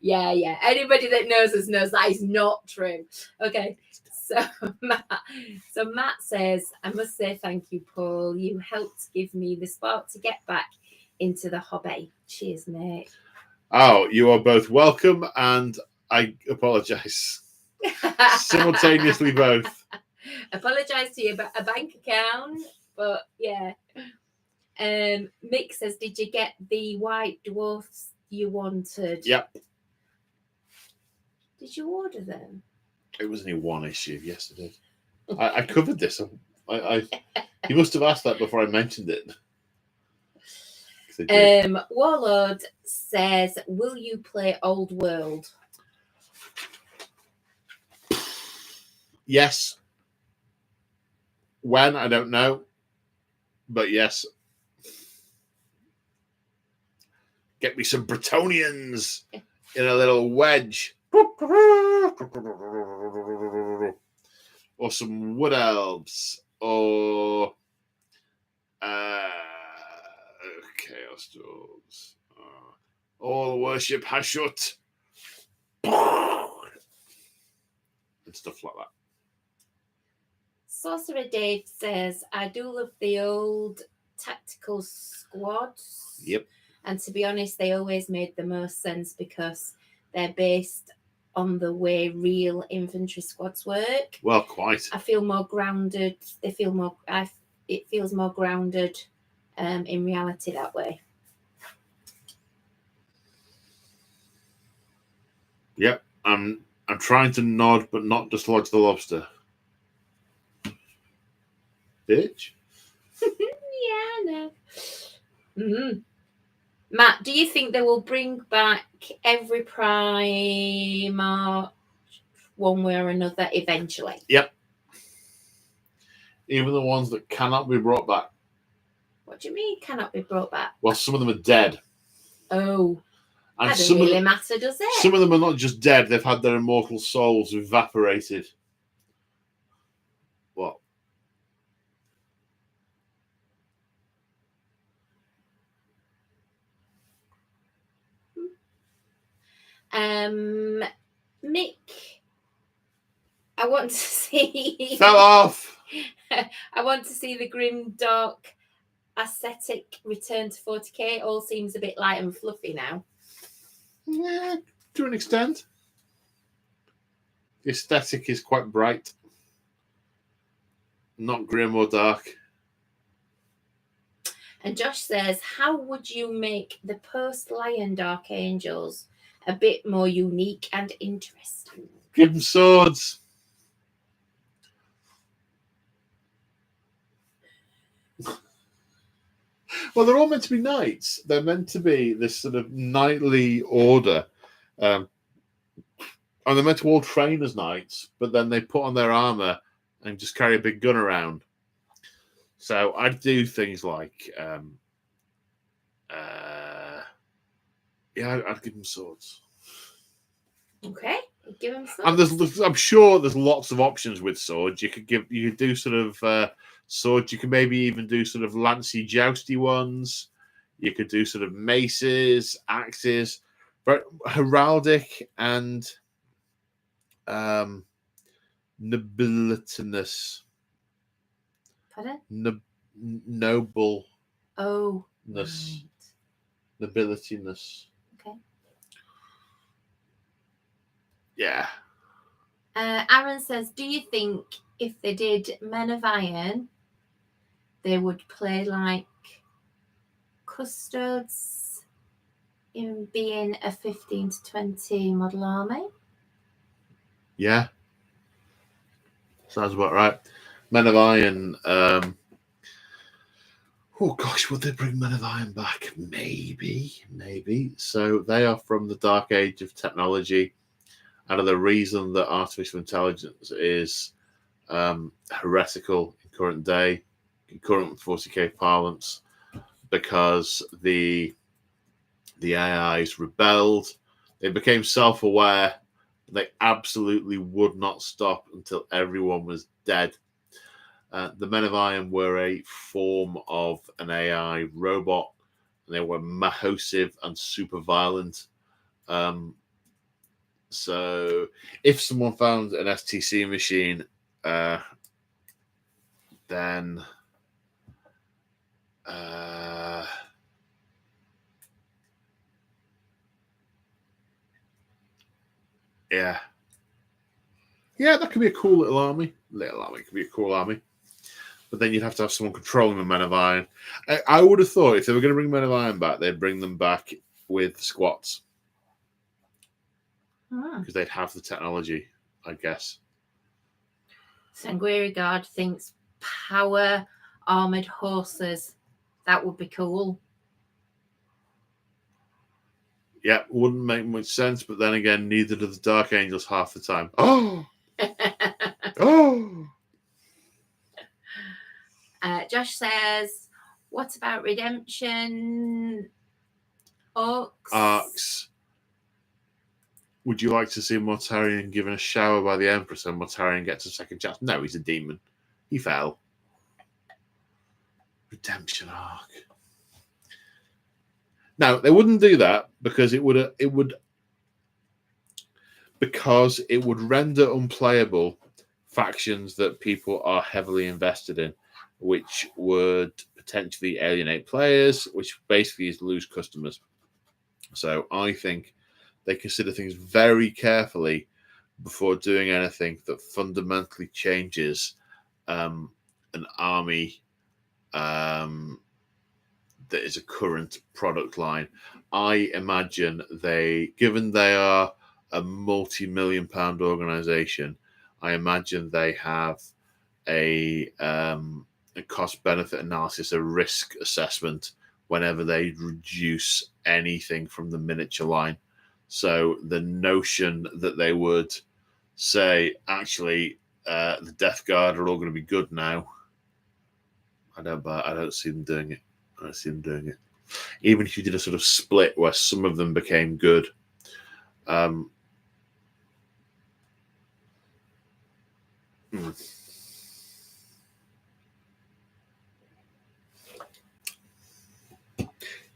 Yeah. Anybody that knows us knows that is not true. Okay. So Matt says, I must say thank you, Paul. You helped give me the spark to get back into the hobby. Cheers, mate. Oh, you are both welcome, and I apologise. Simultaneously both. Apologise to you about a bank account, but yeah. Mick says, did you get the white dwarfs you wanted? Yep. Did you order them? It was only 1 issue yesterday. I covered this. You must have asked that before I mentioned it. Warlord says, will you play Old World? Yes. When, I don't know. But yes. Get me some Bretonians in a little wedge. Or some Wood Elves. Or Chaos Dwarves. All worship Hashut. And stuff like that. Sorcerer Dave says, I do love the old tactical squads. Yep. And to be honest, they always made the most sense because they're based on the way real infantry squads work. Well, quite. I feel more grounded. It feels more grounded in reality that way. Yep. I'm trying to nod, but not dislodge the lobster. Bitch. Yeah, I know. Mm-hmm. Matt, do you think they will bring back every Primarch one way or another eventually? Yep. Even the ones that cannot be brought back. What do you mean cannot be brought back? Well, some of them are dead. Oh. And that doesn't really matter, does it? Some of them are not just dead, they've had their immortal souls evaporated. What? Mick, I want to see. Fell off. I want to see the grim, dark, aesthetic return to 40k. It all seems a bit light and fluffy now. Yeah, to an extent. The aesthetic is quite bright, not grim or dark. And Josh says, how would you make the post-Lion Dark Angels a bit more unique and interesting? Give them swords. Well, they're all meant to be knights. They're meant to be this sort of knightly order. And they're meant to all train as knights, but then they put on their armor and just carry a big gun around. So I'd do things like, I'd give them swords. Okay, give them swords. And I'm sure there's lots of options with swords. You could do sort of swords. You could maybe even do sort of lancy jousty ones. You could do sort of maces, axes, but heraldic and nobilitinous. Pardon? Nobleness. Oh. Right. Nobilityness. Okay. Yeah. Aaron says, do you think if they did Men of Iron, they would play like Custodes in being a 15 to 20 model army? Yeah. Sounds about right. Men of Iron. Oh gosh, would they bring Men of Iron back? Maybe. So they are from the dark age of technology, and the reason that artificial intelligence is heretical in current 40k parlance, because the AIs rebelled. They became self-aware. They absolutely would not stop until everyone was dead. The Men of Iron were a form of an AI robot. And they were mahosive and super violent. So if someone found an STC machine, then yeah, that could be a cool little army. Could be a cool army. But then you'd have to have someone controlling the Men of Iron. I would have thought if they were going to bring Men of Iron back, they'd bring them back with squats. Because they'd have the technology, I guess. Sanguiri Guard thinks power armoured horses. That would be cool. Yeah, wouldn't make much sense, but then again, neither do the Dark Angels half the time. Oh! Oh! Josh says, what about Redemption Arcs? Would you like to see Mortarion given a shower by the Empress and Mortarion gets a second chance? No, he's a demon. He fell. Redemption Arc. No, they wouldn't do that because it would render unplayable factions that people are heavily invested in, which would potentially alienate players, which basically is lose customers. So I think they consider things very carefully before doing anything that fundamentally changes an army that is a current product line. I imagine given they are a multi-million-pound organization, I imagine they have a cost-benefit analysis, a risk assessment whenever they reduce anything from the miniature line. So the notion that they would say, actually, the Death Guard are all going to be good now, I don't see them doing it. Even if you did a sort of split where some of them became good.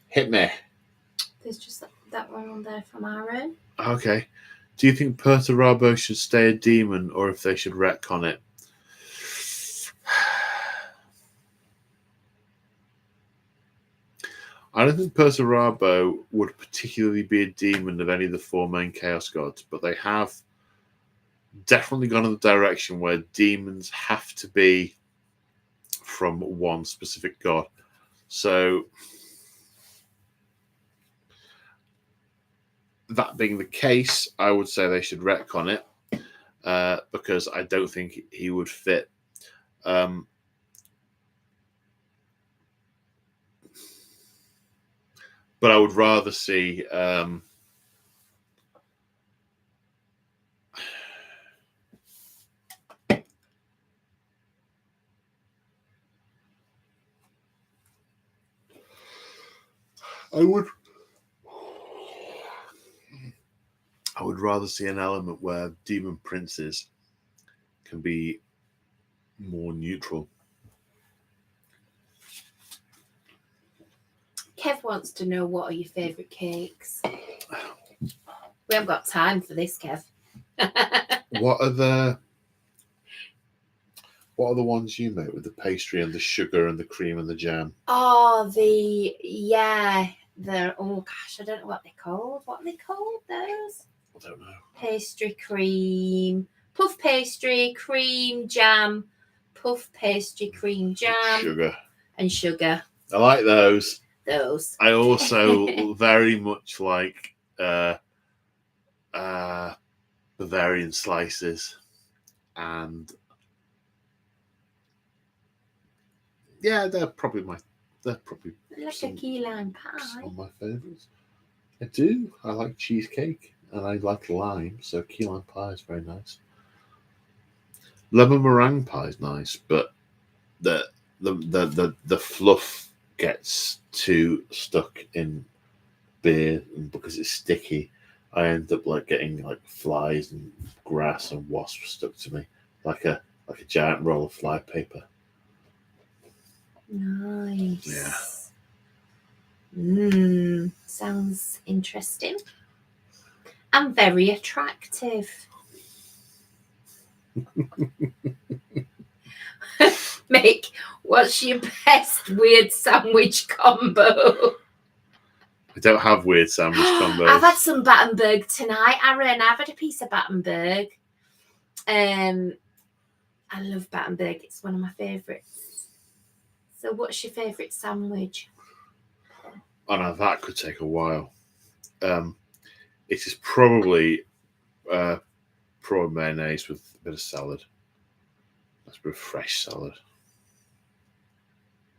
Hit me. There's that one there from Aaron. Okay. Do you think Perturabo should stay a demon or if they should retcon it? I don't think Perturabo would particularly be a demon of any of the 4 main Chaos Gods, but they have definitely gone in the direction where demons have to be from one specific god. So, that being the case, I would say they should retcon it because I don't think he would fit. But I would rather see I would rather see an element where demon princes can be more neutral. Kev wants to know, what are your favourite cakes? We haven't got time for this, Kev. What are the ones you make with the pastry and the sugar and the cream and the jam? Oh, oh gosh, I don't know what they're called. What are they called, those? I don't know. Pastry, cream, puff pastry, cream, jam, puff pastry, cream, jam, and sugar. I like those. Those. I also very much like Bavarian slices, and yeah, they're probably like some, a key lime pie. Some of my favourites. I do. I like cheesecake and I like lime, so key lime pie is very nice. Lemon meringue pie is nice, but the fluff gets too stuck in beer, and because it's sticky, I end up like getting like flies and grass and wasps stuck to me, like a giant roll of fly paper. Nice. Sounds interesting and very attractive. Mick, what's your best weird sandwich combo? I don't have weird sandwich combos. I've had some Battenberg tonight, Aaron. I've had a piece of Battenberg. I love Battenberg. It's one of my favourites. So what's your favourite sandwich? Oh, now that could take a while. It is probably prawn mayonnaise with a bit of salad. That's a bit of fresh salad.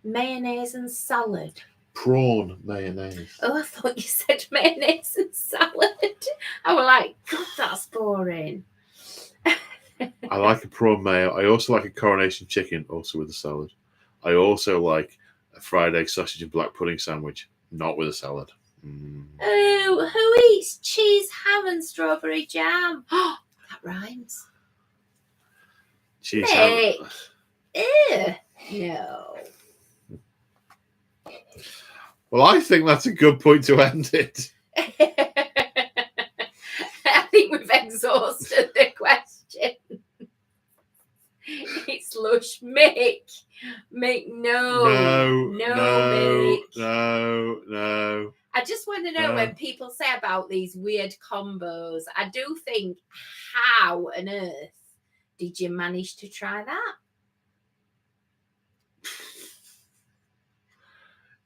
Mayonnaise and salad? Prawn mayonnaise. Oh, I thought you said mayonnaise and salad. I was like, God, that's boring. I like a prawn mayo. I also like a coronation chicken, also with a salad. I also like a fried egg sausage and black pudding sandwich, not with a salad. Oh, who eats cheese, ham, and strawberry jam? Oh, that rhymes. Cheese, ham. Ew. No. Well, I think that's a good point to end it. I think we've exhausted the question. It's lush. Mick, no, Mick. No. I just want to know when people say about these weird combos, I do think, how on earth did you manage to try that?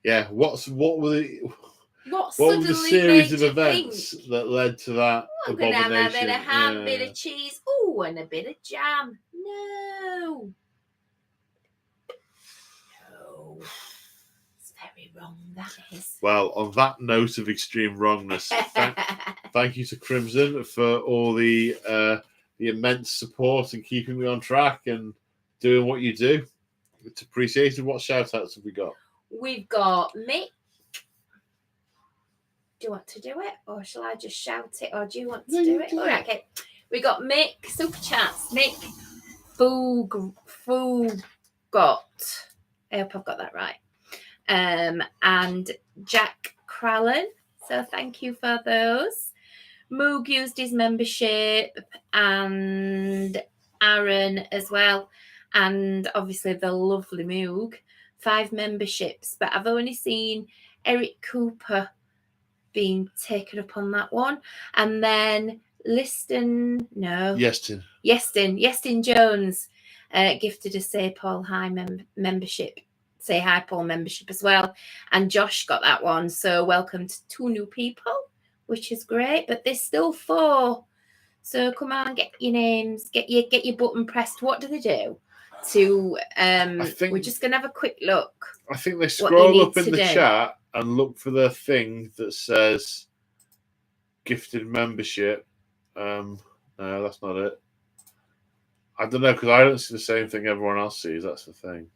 Yeah, what were the series of events that led to that I'm going to abomination? have a bit of ham, a bit of cheese, and a bit of jam. No. It's very wrong, that is. Well, on that note of extreme wrongness, thank you to Crimson for all the immense support and keeping me on track and doing what you do. It's appreciated. What shout-outs have we got? We've got Mick. Do you want to do it? Or shall I just shout it? Or do you want to do it? All right, okay. We got Mick, Super Chats, Mick, Foogot. I hope I've got that right. And Jack Crallen So thank you for those. Moog used his membership, and Aaron as well. And obviously the lovely Moog. 5 memberships, but I've only seen Eric Cooper being taken up on that one. And then Yestin Jones gifted a Say Paul Hi membership. Say Hi Paul membership as well. And Josh got that one. So welcome to 2 new people, which is great. But there's still 4. So come on, get your names, get your button pressed. What do they do? We're just gonna have a quick look. I think they scroll up in the chat and look for the thing that says gifted membership. No, that's not it. I don't know, because I don't see the same thing everyone else sees. That's the thing.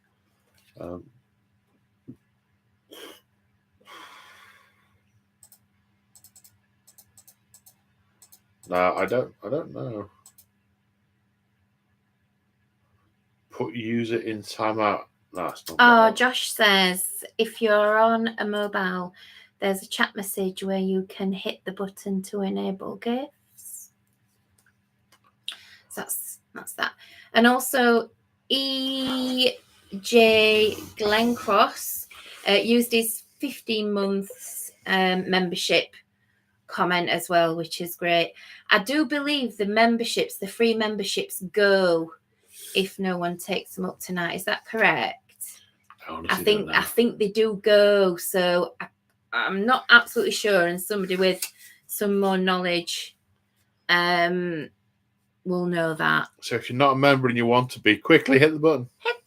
No, I don't know. Put user in timeout. No, it's not. Oh, Josh says if you're on a mobile, there's a chat message where you can hit the button to enable gifts. So that's that. And also EJ Glencross used his 15 months membership comment as well, which is great. I do believe the free memberships go if no one takes them up tonight. Is that correct? I think they do go. So I'm not absolutely sure, and somebody with some more knowledge will know that. So if you're not a member and you want to be, quickly hit the button. Hit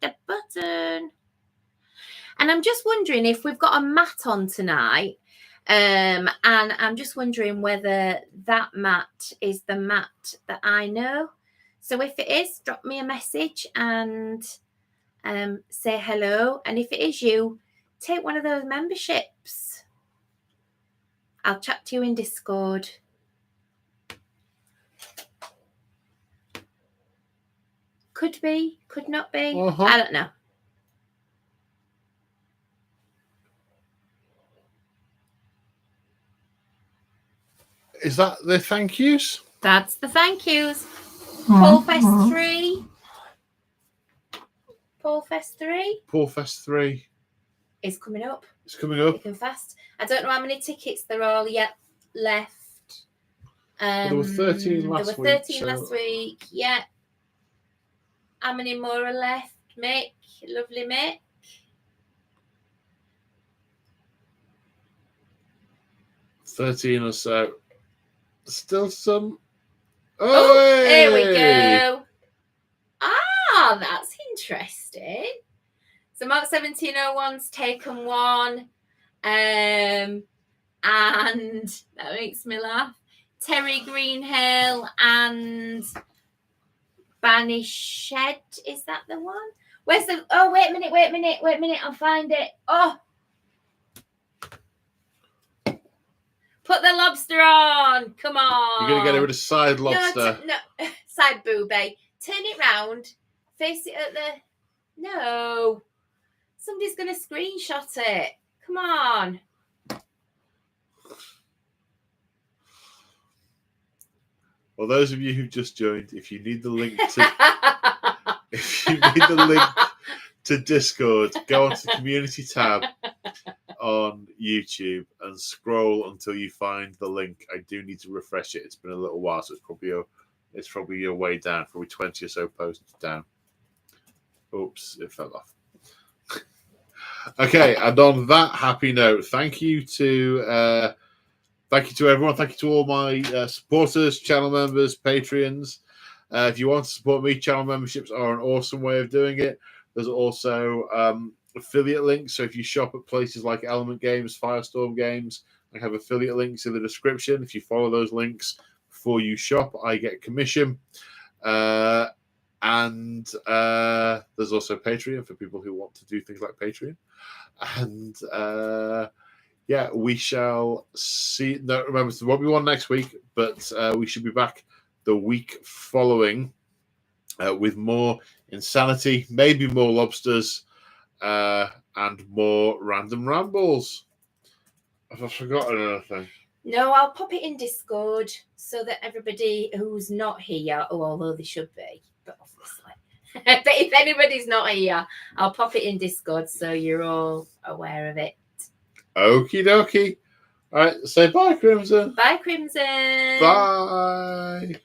the button. And I'm just wondering if we've got a mat on tonight. And I'm just wondering whether that mat is the mat that I know. So if it is, drop me a message and say hello. And if it is you, take one of those memberships. I'll chat to you in Discord. Could be, could not be. I don't know. Is that the thank yous? That's the thank yous. Paulfest 3. Paulfest 3 is coming up. It's coming up. Quick and fast. I don't know how many tickets there are yet left. Well, there were 13 last week. There were 13 last week. Yeah. How many more are left, Mick? Lovely Mick. $13 or so. Still some. Oh, here we go. Ah, that's interesting. So Mark 1701's taken one. And that makes me laugh. Terry Greenhill and Banished. Is that the one? Where's the... Oh, wait a minute. I'll find it. Oh. Put the lobster on. Come on. You're going to get rid of side lobster. No, side boobie. Turn it round. Face it at the... No. Somebody's going to screenshot it. Come on. Well, those of you who just joined, if you need the link to Discord, go onto the community tab on YouTube and scroll until you find the link. I do need to refresh it. It's been a little while, so it's probably your way down, probably 20 or so posts down. Oops, it fell off. Okay, and on that happy note, thank you to everyone. Thank you to all my supporters, channel members, Patreons. If you want to support me, channel memberships are an awesome way of doing it. There's also affiliate links. So if you shop at places like Element Games, Firestorm Games, I have affiliate links in the description. If you follow those links before you shop, I get commission. And there's also Patreon for people who want to do things like Patreon. And yeah, we shall see. No, remember, there won't be one next week, but we should be back the week following with more insanity, maybe more lobsters, and more random rambles. Have I forgotten anything? No, I'll pop it in Discord so that everybody who's not here, although they should be, but obviously. But if anybody's not here, I'll pop it in Discord so you're all aware of it. Okie dokie. All right, say bye, Crimson. Bye, Crimson. Bye.